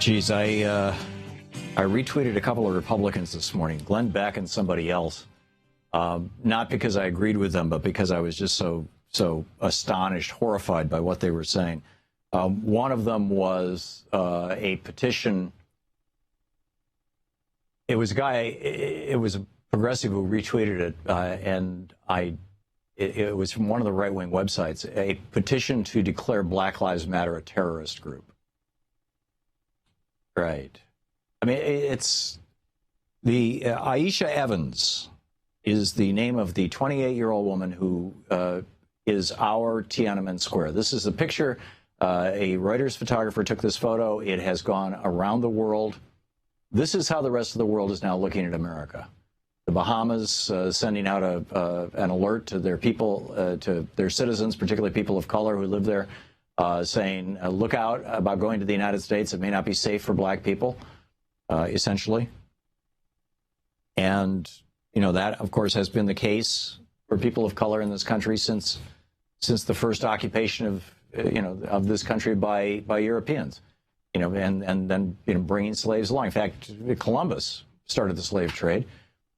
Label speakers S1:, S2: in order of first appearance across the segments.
S1: Geez, I retweeted a couple of Republicans this morning, Glenn Beck and somebody else, not because I agreed with them, but because I was just so astonished, horrified by what they were saying. One of them was a petition. It was a guy, it was a progressive who retweeted it, and it was from one of the right-wing websites, a petition to declare Black Lives Matter a terrorist group. Right. I mean, it's the Aisha Evans is the name of the 28-year-old woman who is our Tiananmen Square. This is a picture. A Reuters photographer took this photo. It has gone around the world. This is how the rest of the world is now looking at America. The Bahamas sending out an alert to their people, to their citizens, particularly people of color who live there, saying, look out about going to the United States. It may not be safe for black people, essentially. And, you know, that, of course, has been the case for people of color in this country since the first occupation of this country by Europeans, and then, bringing slaves along. In fact, Columbus started the slave trade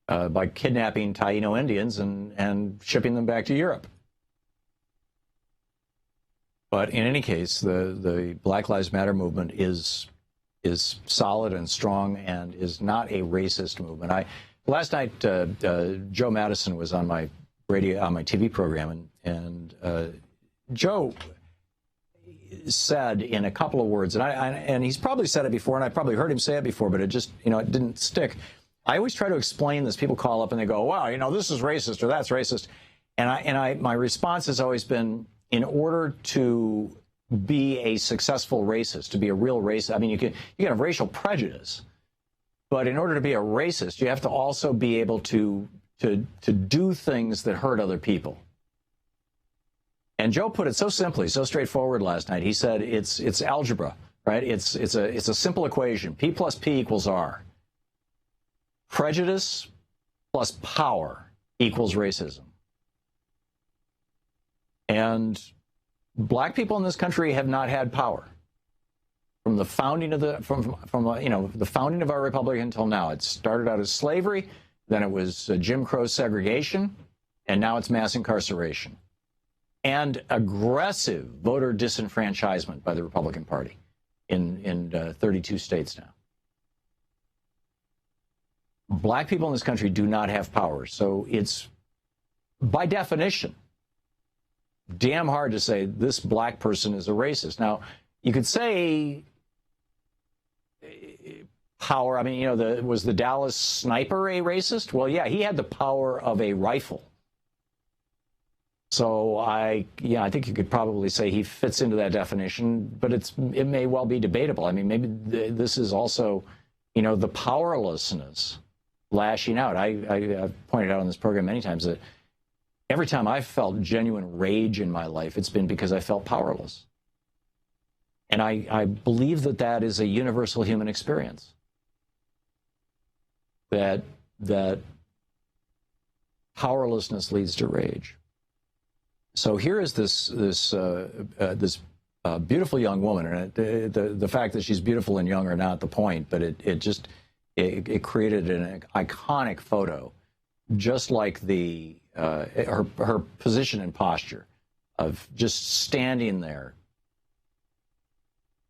S1: by kidnapping Taino Indians and shipping them back to Europe. But in any case, the Black Lives Matter movement is solid and strong and is not a racist movement. Last night, Joe Madison was on my TV program, and Joe said in a couple of words, and he's probably said it before, and I probably heard him say it before, but it just, it didn't stick. I always try to explain this. People call up and they go, wow, this is racist or that's racist. And my response has always been, in order to be a successful racist, to be a real racist, I mean, you can have racial prejudice, but in order to be a racist, you have to also be able to do things that hurt other people. And Joe put it so simply, so straightforward last night. He said it's algebra, right? It's a simple equation. P plus P equals R. Prejudice plus power equals racism. And black people in this country have not had power from the founding of the founding of our republic until now. It started out as slavery, then it was Jim Crow segregation, and now it's mass incarceration and aggressive voter disenfranchisement by the Republican Party in 32 states now. Black people in this country do not have power, so it's by definition damn hard to say this black person is a racist. Now, you could say power. I mean, was the Dallas sniper a racist? Well, yeah, he had the power of a rifle. So I think you could probably say he fits into that definition, but it may well be debatable. I mean, maybe this is also, the powerlessness lashing out. I've pointed out on this program many times that every time I've felt genuine rage in my life, it's been because I felt powerless. And I believe that is a universal human experience. That powerlessness leads to rage. So here is this beautiful young woman, and the fact that she's beautiful and young are not the point, but it created an iconic photo, just like her position and posture of just standing there,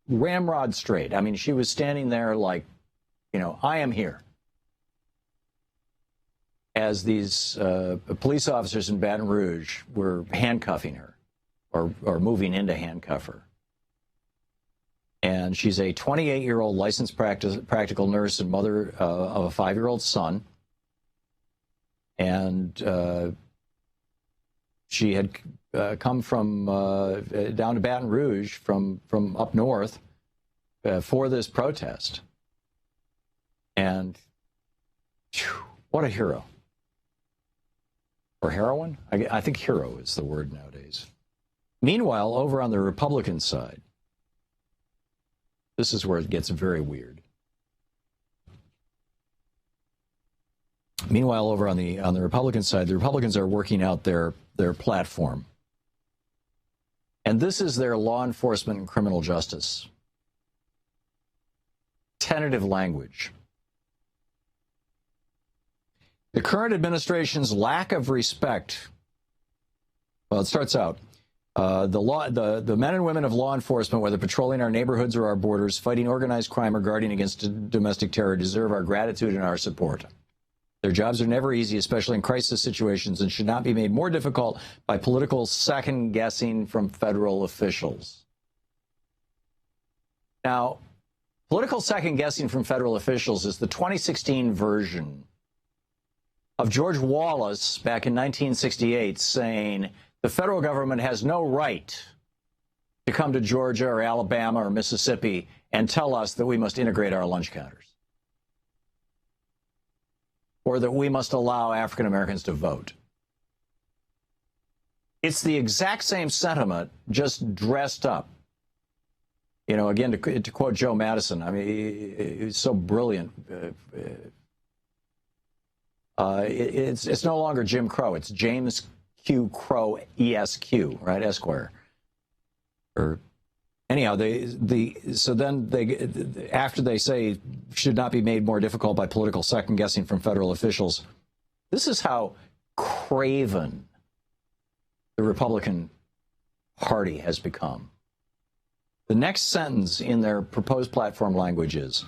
S1: ramrod straight. I mean, she was standing there like, I am here. As these police officers in Baton Rouge were handcuffing her or moving in to handcuff her. And she's a 28-year-old licensed practical nurse and mother of a 5-year-old son. And she had come from down to Baton Rouge from up north for this protest. And what a hero. Or heroine? I think hero is the word nowadays. Meanwhile, over on the Republican side, this is where it gets very weird. Meanwhile, over on the Republican side, the Republicans are working out their platform. And this is their law enforcement and criminal justice tentative language. The current administration's lack of respect. Well, it starts out. The men and women of law enforcement, whether patrolling our neighborhoods or our borders, fighting organized crime or guarding against domestic terror, deserve our gratitude and our support. Their jobs are never easy, especially in crisis situations, and should not be made more difficult by political second-guessing from federal officials. Now, political second-guessing from federal officials is the 2016 version of George Wallace back in 1968 saying the federal government has no right to come to Georgia or Alabama or Mississippi and tell us that we must integrate our lunch counters, or that we must allow African Americans to vote. It's the exact same sentiment, just dressed up. You know, again, to quote Joe Madison, I mean, he's so brilliant. It's no longer Jim Crow. It's James Q. Crow, ESQ, right, Esquire. Or anyhow, so then after they say should not be made more difficult by political second guessing from federal officials, this is how craven the Republican Party has become. The next sentence in their proposed platform language is,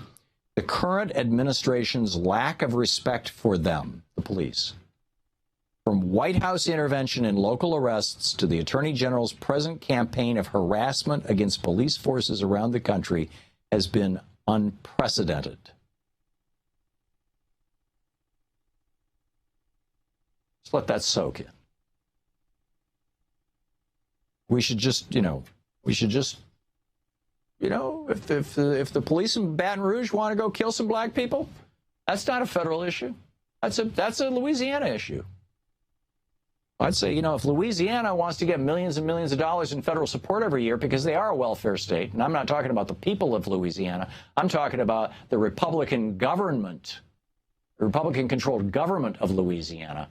S1: the current administration's lack of respect for them, the police, from White House intervention in local arrests to the Attorney General's present campaign of harassment against police forces around the country, has been unprecedented. Let's let that soak in. We should just, if the police in Baton Rouge want to go kill some black people, that's not a federal issue. That's a Louisiana issue. I'd say, if Louisiana wants to get millions and millions of dollars in federal support every year because they are a welfare state, and I'm not talking about the people of Louisiana, I'm talking about the Republican government, the Republican-controlled government of Louisiana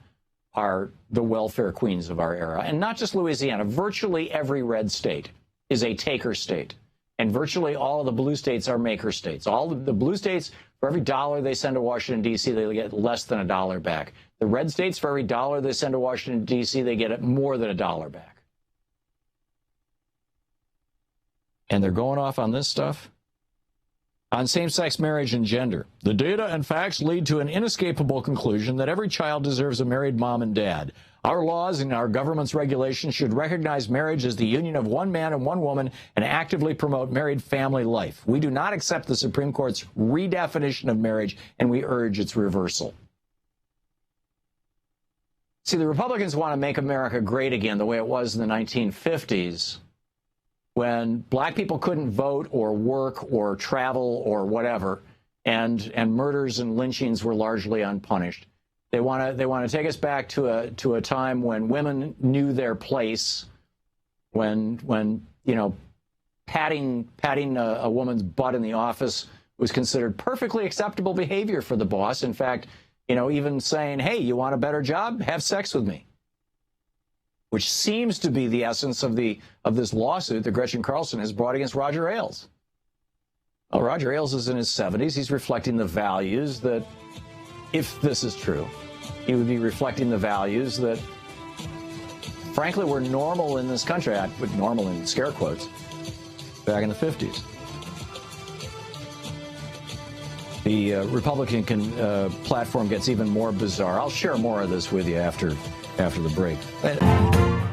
S1: are the welfare queens of our era. And not just Louisiana, virtually every red state is a taker state. And virtually all of the blue states are maker states. All the blue states, for every dollar they send to Washington, D.C., they get less than $1 back. The red states, for every dollar they send to Washington, D.C., they get more than $1 back. And they're going off on this stuff? On same-sex marriage and gender. The data and facts lead to an inescapable conclusion that every child deserves a married mom and dad. Our laws and our government's regulations should recognize marriage as the union of one man and one woman and actively promote married family life. We do not accept the Supreme Court's redefinition of marriage, and we urge its reversal. See, the Republicans want to make America great again the way it was in the 1950s, when black people couldn't vote or work or travel or whatever, and murders and lynchings were largely unpunished. They want to take us back to a time when women knew their place, when patting a woman's butt in the office was considered perfectly acceptable behavior for the boss. In fact, even saying, "Hey, you want a better job? Have sex with me," which seems to be the essence of this lawsuit that Gretchen Carlson has brought against Roger Ailes. Well, Roger Ailes is in his 70s. He's reflecting the values that, if this is true, he would be reflecting the values that, frankly, were normal in this country. I put normal in scare quotes back in the 50s. The Republican platform gets even more bizarre. I'll share more of this with you after the break.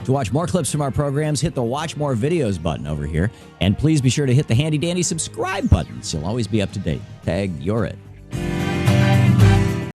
S2: To watch more clips from our programs, hit the Watch More Videos button over here. And please be sure to hit the handy-dandy subscribe button so you'll always be up to date. Tag, you're it.